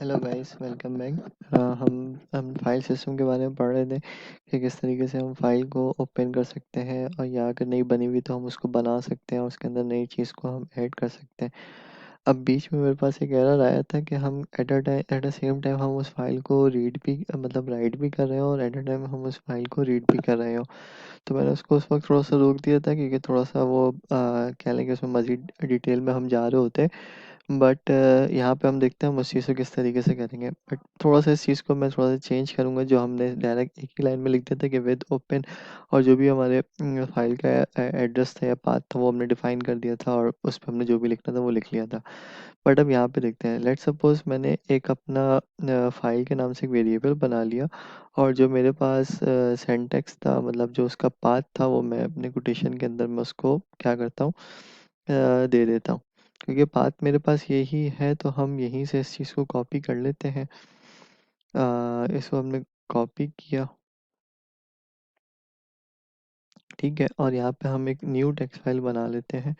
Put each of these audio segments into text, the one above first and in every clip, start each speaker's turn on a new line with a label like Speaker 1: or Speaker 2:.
Speaker 1: Hello guys, welcome back. हम file system के बारे में पढ़ रहे थे कि किस तरीके से हम फाइल को ओपन कर सकते हैं, और या अगर नई बनी हुई तो हम उसको बना सकते हैं और उसके अंदर नई चीज़ को हम ऐड कर सकते हैं। अब बीच में मेरे पास एक एरर आया था कि हम एट द सेम टाइम हम उस फाइल को रीड भी मतलब राइट भी कर रहे हो, और एट द टाइम हम उस फाइल को रीड भी कर रहे हो। तो मैंने उसको उस वक्त थोड़ा सा रोक दिया था, क्योंकि थोड़ा सा वो कह लें कि उसमें मज़ीद डिटेल में हम जा रहे होते। बट यहाँ पे हम देखते हैं हम उस चीज़ को किस तरीके से करेंगे। बट थोड़ा-सा इस चीज़ को मैं थोड़ा-सा चेंज करूँगा, जो हमने डायरेक्ट एक ही लाइन में लिख दिया था कि विद ओपन, और जो भी हमारे फाइल का एड्रेस था या पाथ था वो हमने डिफाइन कर दिया था, और उस पे हमने जो भी लिखना था वो लिख लिया था। बट अब यहाँ पे देखते हैं, लेट्स सपोज़ मैंने एक अपना फाइल के नाम से एक वेरिएबल बना लिया, और जो मेरे पास सिंटैक्स था, मतलब जो उसका पाथ था, वो मैं अपने कोटेशन के अंदर मैं उसको क्या करता हूँ, दे देता हूँ। क्योंकि पाथ मेरे पास यही है, तो हम यहीं से इस चीज़ को कॉपी कर लेते हैं। इसको हमने कॉपी किया, ठीक है, और यहाँ पे हम एक न्यू टेक्स्ट फाइल बना लेते हैं,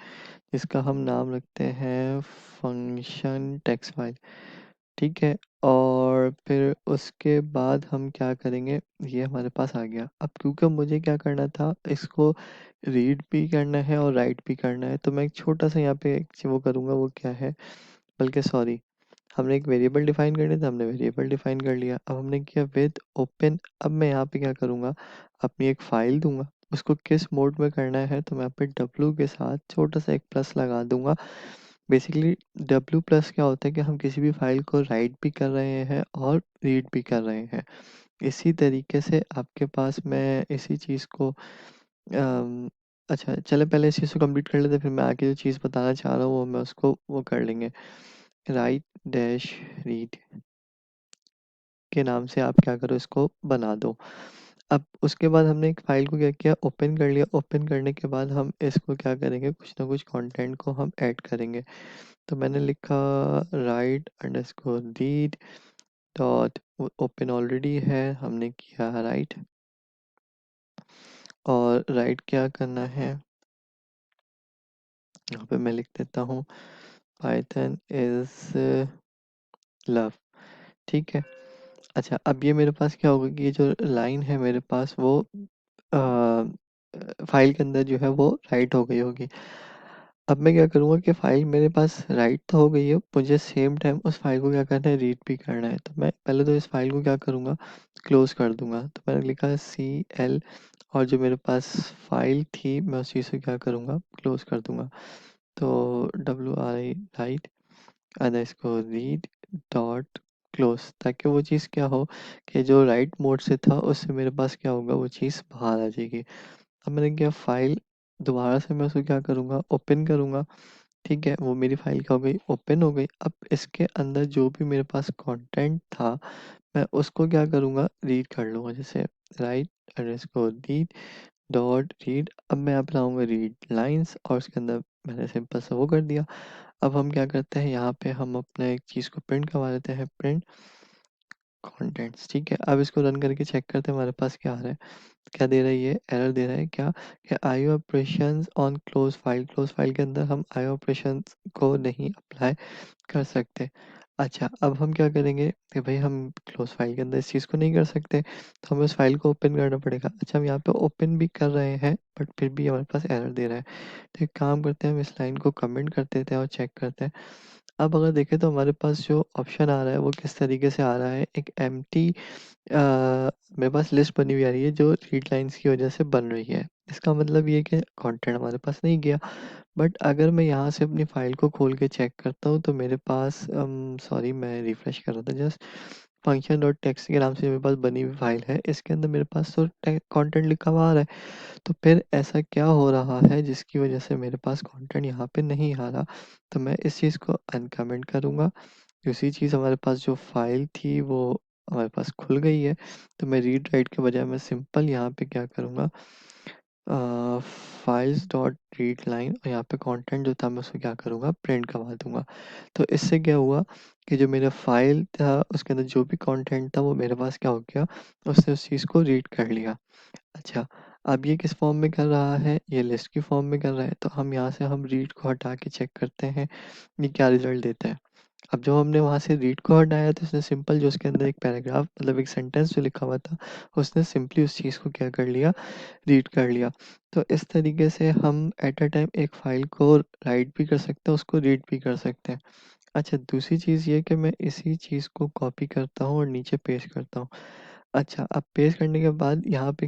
Speaker 1: जिसका हम नाम रखते हैं फंक्शन टेक्स्ट फाइल, ठीक है। और फिर उसके बाद हम क्या करेंगे, ये हमारे पास आ गया। अब क्योंकि मुझे क्या करना था, इसको रीड भी करना है और राइट भी करना है, तो मैं एक छोटा सा यहाँ पे एक वो करूँगा, वो क्या है, बल्कि सॉरी, हमने एक वेरिएबल डिफाइन करना था, हमने वेरिएबल डिफाइन कर लिया। अब हमने किया विद ओपन। अब मैं यहाँ पे क्या करूँगा, अपनी एक फाइल दूंगा, उसको किस मोड में करना है, तो मैं यहाँ पे W के साथ छोटा सा एक प्लस लगा दूंगा। बेसिकली W प्लस क्या होता है कि हम किसी भी फाइल को राइट भी कर रहे हैं और रीड भी कर रहे हैं। इसी तरीके से आपके पास मैं इसी चीज़ को अच्छा, चले पहले इस चीज़ को कंप्लीट कर लेते हैं, फिर मैं आगे जो चीज़ बताना चाह रहा हूँ वो मैं उसको वो कर लेंगे। राइट डैश रीड के नाम से आप क्या करो, इसको बना दो। अब उसके बाद हमने एक फाइल को क्या किया, ओपन कर लिया। ओपन करने के बाद हम इसको क्या करेंगे, कुछ ना कुछ कंटेंट को हम ऐड करेंगे। तो मैंने लिखा right underscore read dot, open already है, हमने किया राइट, और राइट क्या करना है, यहाँ पे मैं लिख देता हूँ पाइथन इज लव, ठीक है। अच्छा, अब ये मेरे पास क्या होगा कि ये जो लाइन है मेरे पास, वो फाइल के अंदर जो है वो राइट हो गई होगी। अब मैं क्या करूँगा कि फाइल मेरे पास राइट तो हो गई है, मुझे सेम टाइम उस फाइल को क्या करना है, रीड भी करना है। तो मैं पहले तो इस फाइल को क्या करूँगा, क्लोज कर दूंगा। तो मैंने लिखा CL, और जो मेरे पास फाइल थी मैं उस चीज़ से क्या करूँगा, क्लोज कर दूंगा। तो WRI right underscore read dot close, ताकि वो चीज़ क्या हो कि जो राइट मोड से था उससे मेरे पास क्या होगा, वो चीज़ बाहर आ जाएगी। अब मैंने क्या, फाइल दोबारा से मैं उसको क्या करूँगा, ओपन करूँगा, ठीक है। वो मेरी फाइल क्या हो गई, ओपन हो गई। अब इसके अंदर जो भी मेरे पास कंटेंट था, मैं उसको क्या करूँगा, रीड कर लूँगा। जैसे right underscore read dot read, अब मैं यहाँ पे लाऊंगा रीड लाइन्स, और उसके अंदर मैंने सिंपल सा वो कर दिया। अब हम क्या करते हैं, यहाँ पे हम अपना एक चीज़ को प्रिंट करवा लेते हैं, प्रिंट कंटेंट्स, ठीक है। अब इसको रन करके चेक करते हैं हमारे पास क्या आ रहा है। क्या दे रहा है, ये एरर दे रहा है क्या, कि IO operations on close file, close file के अंदर हम आईओ ऑपरेशंस को नहीं अप्लाई कर सकते। अच्छा, अब हम क्या करेंगे कि भाई हम क्लोज फाइल के अंदर इस चीज़ को नहीं कर सकते, तो हमें उस फाइल को ओपन करना पड़ेगा। अच्छा, हम यहाँ पे ओपन भी कर रहे हैं, बट फिर भी हमारे पास एरर दे रहा है। तो एक काम करते हैं, हम इस लाइन को कमेंट कर देते हैं और चेक करते हैं। अब अगर देखें तो हमारे पास जो ऑप्शन आ रहा है वो किस तरीके से आ रहा है, एक एम्प्टी मेरे पास लिस्ट बनी हुई आ रही है, जो रीड लाइन्स की वजह से बन रही है। इसका मतलब ये है कि कंटेंट हमारे पास नहीं गया। बट अगर मैं यहाँ से अपनी फाइल को खोल के चेक करता हूँ, तो मेरे पास सॉरी, मैं रिफ्रेश कर रहा था जस्ट, फंक्शन डॉट टेक्स्ट के नाम से मेरे पास बनी हुई फाइल है, इसके अंदर मेरे पास तो कंटेंट लिखा हुआ आ रहा है। तो फिर ऐसा क्या हो रहा है जिसकी वजह से मेरे पास कंटेंट यहाँ पे नहीं आ रहा। तो मैं इस चीज़ को अनकमेंट करूँगा। दूसरी चीज़, हमारे पास जो फाइल थी वो हमारे पास खुल गई है। तो मैं रीड राइट के बजाय मैं सिंपल यहाँ पे क्या करूँगा, फाइल्स डॉट रीड लाइन, और यहाँ पे कंटेंट जो था मैं उसको क्या करूँगा, प्रिंट करवा दूंगा। तो इससे क्या हुआ कि जो मेरा फाइल था उसके अंदर जो भी कंटेंट था वो मेरे पास क्या हो गया, उसने उस चीज़ को रीड कर लिया। अच्छा, अब ये किस फॉर्म में कर रहा है, ये लिस्ट की फॉर्म में कर रहा है। तो हम यहाँ से हम रीड को हटा के चेक करते हैं ये क्या रिजल्ट देता है। अब जब हमने वहाँ से रीड को हटाया तो उसने सिंपल जो उसके अंदर एक पैराग्राफ मतलब एक सेंटेंस जो लिखा हुआ था, उसने सिंपली उस चीज़ को क्या कर लिया, रीड कर लिया। तो इस तरीके से हम एट अ टाइम एक फ़ाइल को राइट भी कर सकते हैं, उसको रीड भी कर सकते हैं। अच्छा, दूसरी चीज़ ये कि मैं इसी चीज़ को कॉपी करता हूँ और नीचे पेस्ट करता हूँ। अच्छा, अब पेस्ट करने के बाद यहाँ पे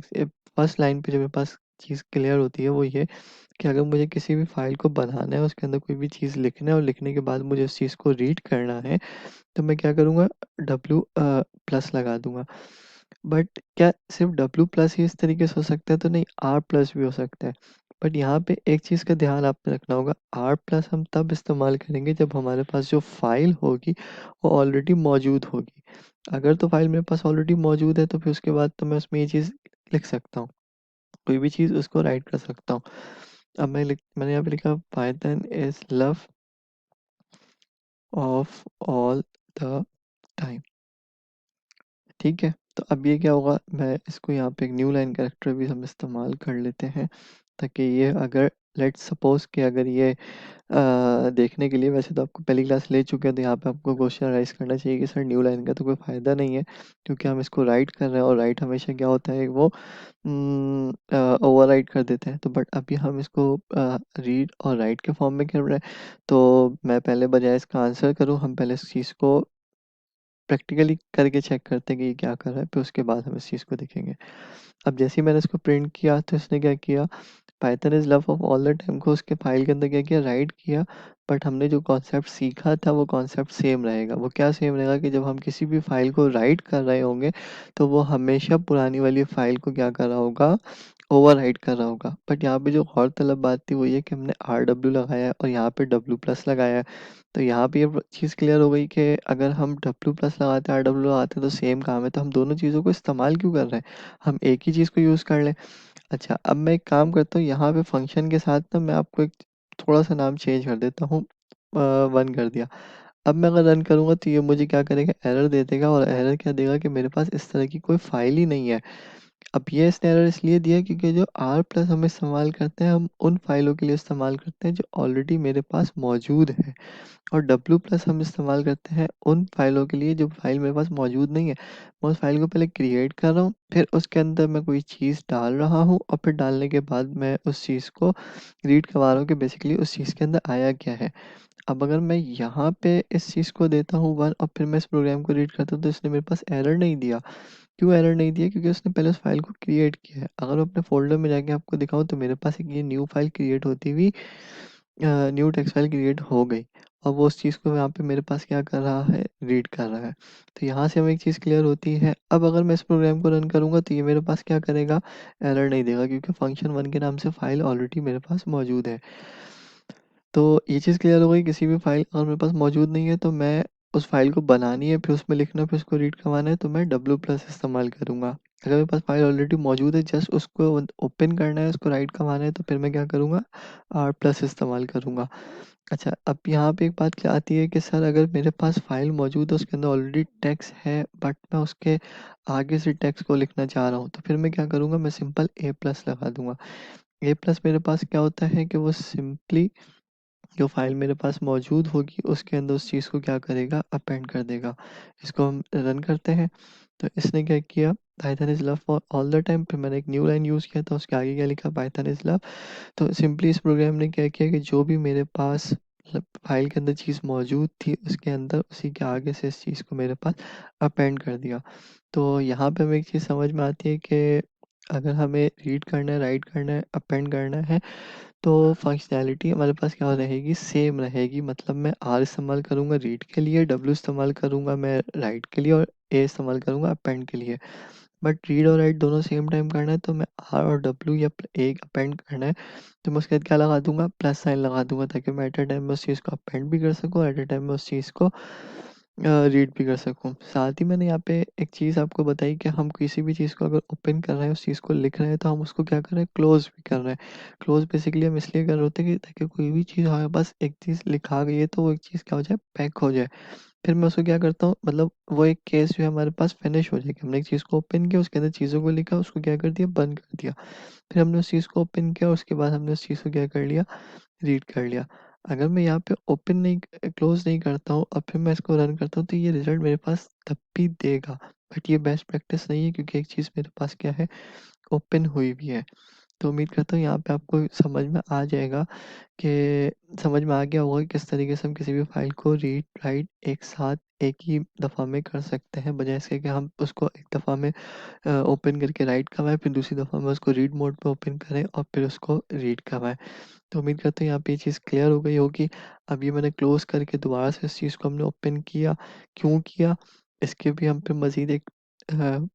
Speaker 1: फर्स्ट लाइन पे जो मेरे पास चीज़ क्लियर होती है वो ये कि अगर मुझे किसी भी फ़ाइल को बनाना है, उसके अंदर कोई भी चीज़ लिखना है और लिखने के बाद मुझे उस चीज़ को रीड करना है, तो मैं क्या करूँगा, प्लस लगा दूँगा। बट क्या सिर्फ़ प्लस ही इस तरीके से हो सकता है? तो नहीं, प्लस भी हो सकता है। बट यहाँ पे एक चीज़ का ध्यान आपको रखना होगा, प्लस हम तब इस्तेमाल करेंगे जब हमारे पास जो फ़ाइल होगी, वो ऑलरेडी मौजूद होगी। अगर तो फ़ाइल मेरे पास ऑलरेडी मौजूद है, तो फिर उसके बाद तो मैं उसमें ये चीज़ लिख सकता हूँ। कोई भी चीज़ उसको राइट कर सकता हूँ। अब मैंने यहाँ पे लिखा Python is love of all the time. ठीक है? तो अब ये क्या होगा, मैं इसको यहाँ पे एक न्यू लाइन कैरेक्टर भी हम इस्तेमाल कर लेते हैं, ताकि ये अगर लेट्स सपोज़ कि अगर ये देखने के लिए वैसे तो आपको पहली क्लास ले चुके हैं, तो यहाँ पे आपको क्वेश्चन राइज़ करना चाहिए कि सर न्यू लाइन का तो कोई फ़ायदा नहीं है, क्योंकि हम इसको राइट कर रहे हैं और राइट हमेशा क्या होता है वो ओवरराइट कर देते हैं। तो बट अभी हम इसको रीड और राइट के फॉर्म में कर रहे हैं, तो मैं पहले बजाय इसका आंसर करूँ, हम पहले इस चीज़ को प्रैक्टिकली करके चेक करते हैं कि ये क्या कर रहा है, फिर उसके बाद हम इस चीज़ को देखेंगे। अब जैसे ही मैंने इसको प्रिंट किया तो इसने क्या किया, Python is love of all the time को उसके फाइल के अंदर क्या किया, राइट किया। बट हमने जो कॉन्सेप्ट सीखा था वो कॉन्सेप्ट सेम रहेगा। वो क्या सेम रहेगा कि जब हम किसी भी फाइल को राइट कर रहे होंगे, तो वो हमेशा पुरानी वाली फाइल को क्या कर रहा होगा, ओवरराइट कर रहा होगा। बट यहाँ पे जो गौरतलब बात थी वो ये कि हमने लगाया है और यहाँ पे प्लस लगाया है। तो यहाँ पे ये चीज़ क्लियर हो गई कि अगर हम प्लस लगाते, लगाते तो सेम काम है, तो हम दोनों चीज़ों को इस्तेमाल क्यों कर रहे हैं? हम एक ही चीज़ को यूज़ कर लें। अच्छा, अब मैं एक काम करता हूँ, यहाँ पे फ़ंक्शन के साथ ना मैं आपको एक थोड़ा-सा नाम चेंज कर देता हूँ, 1 कर दिया। अब मैं अगर रन करूँगा तो ये मुझे क्या करेगा, एरर दे देगा और एरर क्या देगा कि मेरे पास इस तरह की कोई फ़ाइल ही नहीं है। अब ये इसने एरर इसलिए दिया क्योंकि जो प्लस हम इस्तेमाल करते हैं, हम उन फ़ाइलों के लिए इस्तेमाल करते हैं जो ऑलरेडी मेरे पास मौजूद है। और प्लस हम इस्तेमाल करते हैं उन फाइलों के लिए जो फाइल मेरे पास मौजूद नहीं है। मैं उस फाइल को पहले क्रिएट कर रहा हूँ, फिर उसके अंदर मैं कोई चीज़ डाल रहा हूँ और फिर डालने के बाद मैं उस चीज़ को रीड करवा रहा हूँ कि बेसिकली उस चीज़ के अंदर आया क्या है। अब अगर मैं यहाँ पे इस चीज़ को देता हूँ 1 और फिर मैं इस प्रोग्राम को रीड करता हूँ, तो इसने मेरे पास एरर नहीं दिया। क्यों एरर नहीं दिया? क्योंकि उसने पहले उस फाइल को क्रिएट किया है। अगर मैं अपने फ़ोल्डर में जाके आपको दिखाऊँ तो मेरे पास एक ये न्यू फाइल क्रिएट होती हुई न्यू टेक्स्ट फाइल क्रिएट हो गई और वो उस चीज़ को यहाँ पे मेरे पास क्या कर रहा है, रीड कर रहा है। तो यहाँ से हमें एक चीज़ क्लियर होती है। अब अगर मैं इस प्रोग्राम को रन करूँगा तो ये मेरे पास क्या करेगा, एरर नहीं देगा, क्योंकि फंक्शन 1 के नाम से फाइल ऑलरेडी मेरे पास मौजूद है। तो ये चीज़ क्लियर हो गई, किसी भी फाइल अगर मेरे पास मौजूद नहीं है तो मैं उस फाइल को बनानी है, फिर उसमें लिखना, फिर उसको रीड करवाना है, तो मैं प्लस इस्तेमाल करूँगा। अगर मेरे पास फाइल ऑलरेडी मौजूद है, जस्ट उसको ओपन करना है, उसको राइट करवाना है, तो फिर मैं क्या करूँगा, प्लस इस्तेमाल करूँगा। अच्छा, अब यहाँ पे एक बात क्या आती है कि सर अगर मेरे पास फ़ाइल मौजूद है, उसके अंदर ऑलरेडी टेक्स्ट है, बट मैं उसके आगे से टेक्स्ट को लिखना चाह रहा हूँ, तो फिर मैं क्या करूँगा, मैं सिंपल ए प्लस लगा दूँगा। ए प्लस मेरे पास क्या होता है कि वो सिंपली जो फ़ाइल मेरे पास मौजूद होगी, उसके अंदर उस चीज़ को क्या करेगा, अपेंड कर देगा। इसको हम रन करते हैं, तो इसने क्या किया, Python is love for all the time, फिर मैंने एक न्यू लाइन यूज़ किया था, उसके आगे क्या लिखा, पाइथन इज़ लव। तो सिंपली इस प्रोग्राम ने क्या किया कि जो भी मेरे पास मतलब फाइल के अंदर चीज़ मौजूद थी, उसके अंदर उसी के आगे से इस चीज़ को मेरे पास अपेंड कर दिया। तो यहाँ पे हमें एक चीज़ समझ में आती है कि अगर हमें रीड करना है, राइट करना है, अपेंड करना है, तो फंक्शनैलिटी हमारे पास क्या रहेगी, सेम रहेगी। मतलब मैं इस्तेमाल करूँगा रीड के लिए, इस्तेमाल करूँगा मैं राइट के लिए और इस्तेमाल करूँगा अपेंड के लिए। बट रीड और राइट दोनों सेम टाइम करना है, तो मैं और या अपेंड करना है, तो मैं उसके बाद क्या लगा दूँगा, प्लस साइन लगा दूँगा, ताकि मैं एट अ टाइम में उस चीज़ को अपेंड भी कर सकूँ, एट अ टाइम में उस चीज़ को रीड भी कर सकूँ। साथ ही मैंने यहाँ पे एक चीज़ आपको बताई कि हम किसी भी चीज़ को अगर ओपन कर रहे हैं, उस चीज़ को लिख रहे हैं, तो हम उसको क्या कर रहे हैं, क्लोज़ भी कर रहे हैं। क्लोज़ बेसिकली हम इसलिए कर रहे होते हैं कि ताकि कोई भी चीज़ हमारे पास एक चीज़ लिखा गई है, तो वो एक चीज़ क्या हो जाए, पैक हो जाए। फिर मैं उसको क्या करता हूँ, मतलब वो एक केस जो है हमारे पास फिनिश हो जाए कि हमने एक चीज़ को ओपन किया, उसके अंदर चीज़ों को लिखा, उसको क्या कर दिया, बंद कर दिया। फिर हमने उस चीज़ को ओपन किया, उसके बाद हमने उस चीज़ को क्या कर लिया, रीड कर लिया। अगर मैं यहाँ पे ओपन नहीं क्लोज़ नहीं करता हूँ और फिर मैं इसको रन करता हूँ तो ये रिज़ल्ट मेरे पास तब भी देगा। बट ये बेस्ट प्रैक्टिस नहीं है क्योंकि एक चीज़ मेरे पास क्या है, ओपन हुई भी है। तो उम्मीद करता हूँ यहाँ पे आपको समझ में आ जाएगा कि समझ में आ गया होगा कि किस तरीके से हम किसी भी फ़ाइल को रीड, राइट एक साथ एक ही दफ़ा में कर सकते हैं, बजाय इसके कि हम उसको एक दफ़ा में ओपन करके राइट करवाएँ, फिर दूसरी दफ़ा में उसको रीड मोड पे ओपन करें और फिर उसको रीड करवाएँ। तो उम्मीद करते हैं यहाँ पे ये चीज़ क्लियर हो गई होगी। अब ये मैंने क्लोज़ करके दोबारा से इस चीज़ को हमने ओपन किया, क्यों किया? इसके भी हम पे मज़ीद एक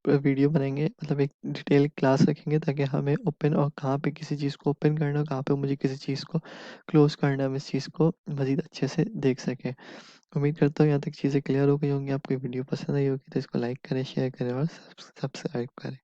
Speaker 1: वीडियो बनाएँगे, मतलब एक डिटेल क्लास रखेंगे ताकि हमें ओपन और कहाँ पे किसी चीज़ को ओपन करना है, कहाँ पे मुझे किसी चीज़ को क्लोज़ करना है, हम इस चीज़ को मज़ीद अच्छे से देख सकें। उम्मीद करता हूँ यहाँ तक चीज़ें क्लियर हो गई होंगी, आपको ये वीडियो पसंद आई होगी तो इसको लाइक करें, शेयर करें और सब्सक्राइब करें।